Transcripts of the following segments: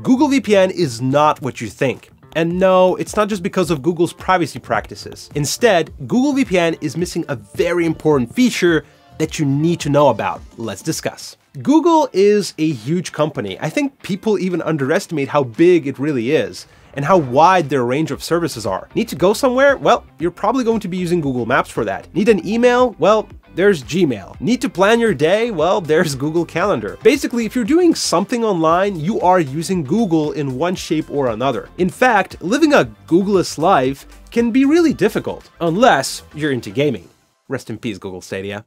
Google VPN is not what you think. And no, it's not just because of Google's privacy practices. Instead, Google VPN is missing a very important feature that you need to know about. Let's discuss. Google is a huge company. I think people even underestimate how big it really is and how wide their range of services are. Need to go somewhere? Well, you're probably going to be using Google Maps for that. Need an email? Well, there's Gmail. Need to plan your day? Well, there's Google Calendar. Basically, if you're doing something online, you are using Google in one shape or another. In fact, living a Googleless life can be really difficult, unless you're into gaming. Rest in peace, Google Stadia.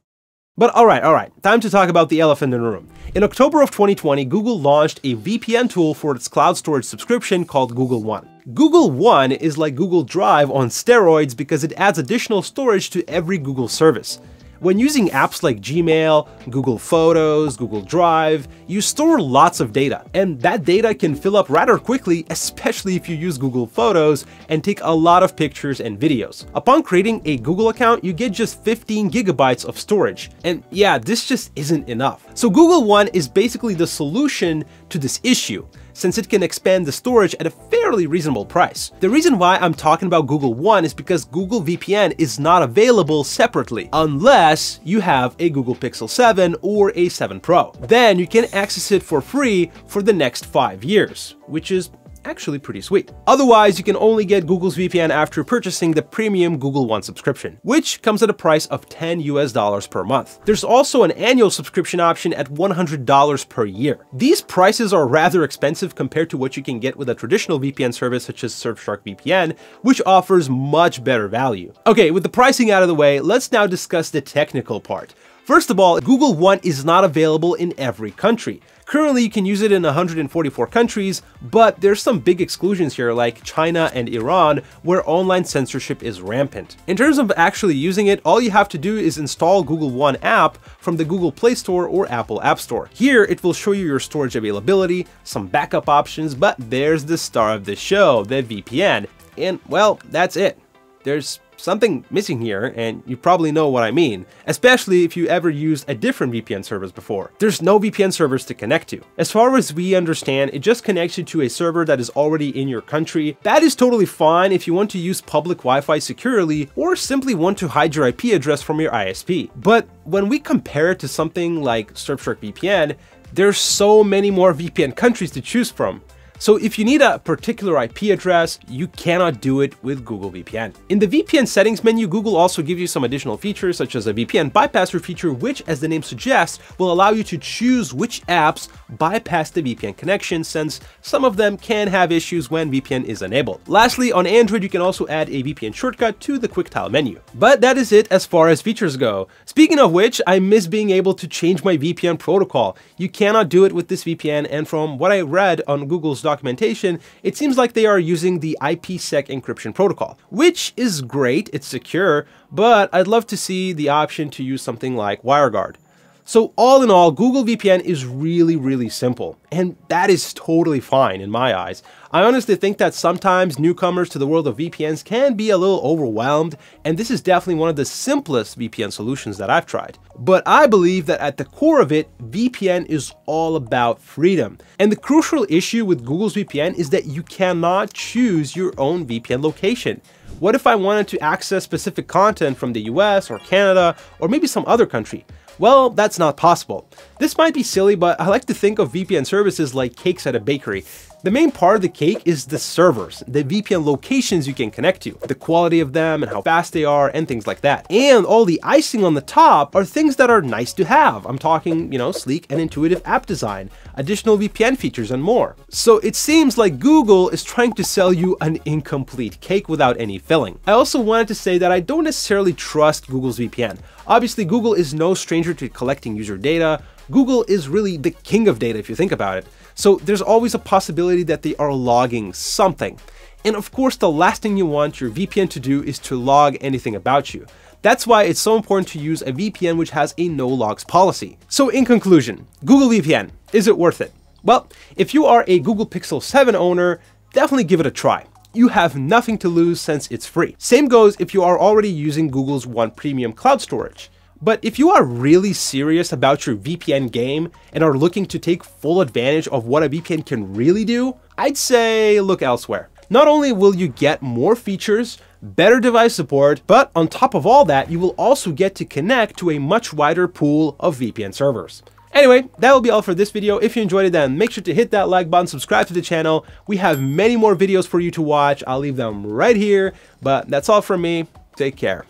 But alright, time to talk about the elephant in the room. In October of 2020, Google launched a VPN tool for its cloud storage subscription called Google One. Google One is like Google Drive on steroids because it adds additional storage to every Google service. When using apps like Gmail, Google Photos, Google Drive, you store lots of data, and that data can fill up rather quickly, especially if you use Google Photos and take a lot of pictures and videos. Upon creating a Google account, you get just 15 gigabytes of storage, and yeah, this just isn't enough. So Google One is basically the solution to this issue, since it can expand the storage at a fairly reasonable price. The reason why I'm talking about Google One is because Google VPN is not available separately, unless you have a Google Pixel 7 or a 7 Pro. Then you can access it for free for the next 5 years, which is actually pretty sweet. Otherwise, you can only get Google's VPN after purchasing the premium Google One subscription, which comes at a price of $10 per month. There's also an annual subscription option at $100 per year. These prices are rather expensive compared to what you can get with a traditional VPN service such as Surfshark VPN, which offers much better value. Okay, with the pricing out of the way, let's now discuss the technical part. First of all, Google One is not available in every country. Currently, you can use it in 144 countries, but there's some big exclusions here like China and Iran, where online censorship is rampant. In terms of actually using it, all you have to do is install Google One app from the Google Play Store or Apple App Store. Here, it will show you your storage availability, some backup options, but there's the star of the show, the VPN. And well, that's it. There's something missing here, and you probably know what I mean, especially if you ever used a different VPN service before. There's no VPN servers to connect to. As far as we understand, it just connects you to a server that is already in your country. That is totally fine if you want to use public Wi-Fi securely or simply want to hide your IP address from your ISP. But when we compare it to something like Surfshark VPN, there's so many more VPN countries to choose from. So if you need a particular IP address, you cannot do it with Google VPN. In the VPN settings menu, Google also gives you some additional features such as a VPN bypasser feature, which, as the name suggests, will allow you to choose which apps bypass the VPN connection, since some of them can have issues when VPN is enabled. Lastly, on Android, you can also add a VPN shortcut to the quick tile menu. But that is it as far as features go. Speaking of which, I miss being able to change my VPN protocol. You cannot do it with this VPN, and from what I read on Google's documentation, it seems like they are using the IPsec encryption protocol, which is great, it's secure, but I'd love to see the option to use something like WireGuard. So all in all, Google VPN is really simple, and that is totally fine in my eyes. I honestly think that sometimes newcomers to the world of VPNs can be a little overwhelmed, and this is definitely one of the simplest VPN solutions that I've tried. But I believe that at the core of it, VPN is all about freedom. And the crucial issue with Google's VPN is that you cannot choose your own VPN location. What if I wanted to access specific content from the US or Canada or maybe some other country? Well, that's not possible. This might be silly, but I like to think of VPN services like cakes at a bakery. The main part of the cake is the servers, the VPN locations you can connect to, the quality of them and how fast they are and things like that. And all the icing on the top are things that are nice to have. I'm talking, sleek and intuitive app design, additional VPN features and more. So it seems like Google is trying to sell you an incomplete cake without any filling. I also wanted to say that I don't necessarily trust Google's VPN. Obviously, Google is no stranger to collecting user data. Google is really the king of data if you think about it. So there's always a possibility that they are logging something. And of course, the last thing you want your VPN to do is to log anything about you. That's why it's so important to use a VPN which has a no logs policy. So in conclusion, Google VPN, is it worth it? Well, if you are a Google Pixel 7 owner, definitely give it a try. You have nothing to lose since it's free. Same goes if you are already using Google's One Premium cloud storage. But if you are really serious about your VPN game and are looking to take full advantage of what a VPN can really do, I'd say look elsewhere. Not only will you get more features, better device support, but on top of all that, you will also get to connect to a much wider pool of VPN servers. Anyway, that will be all for this video. If you enjoyed it, then make sure to hit that like button, subscribe to the channel. We have many more videos for you to watch. I'll leave them right here, but that's all from me. Take care.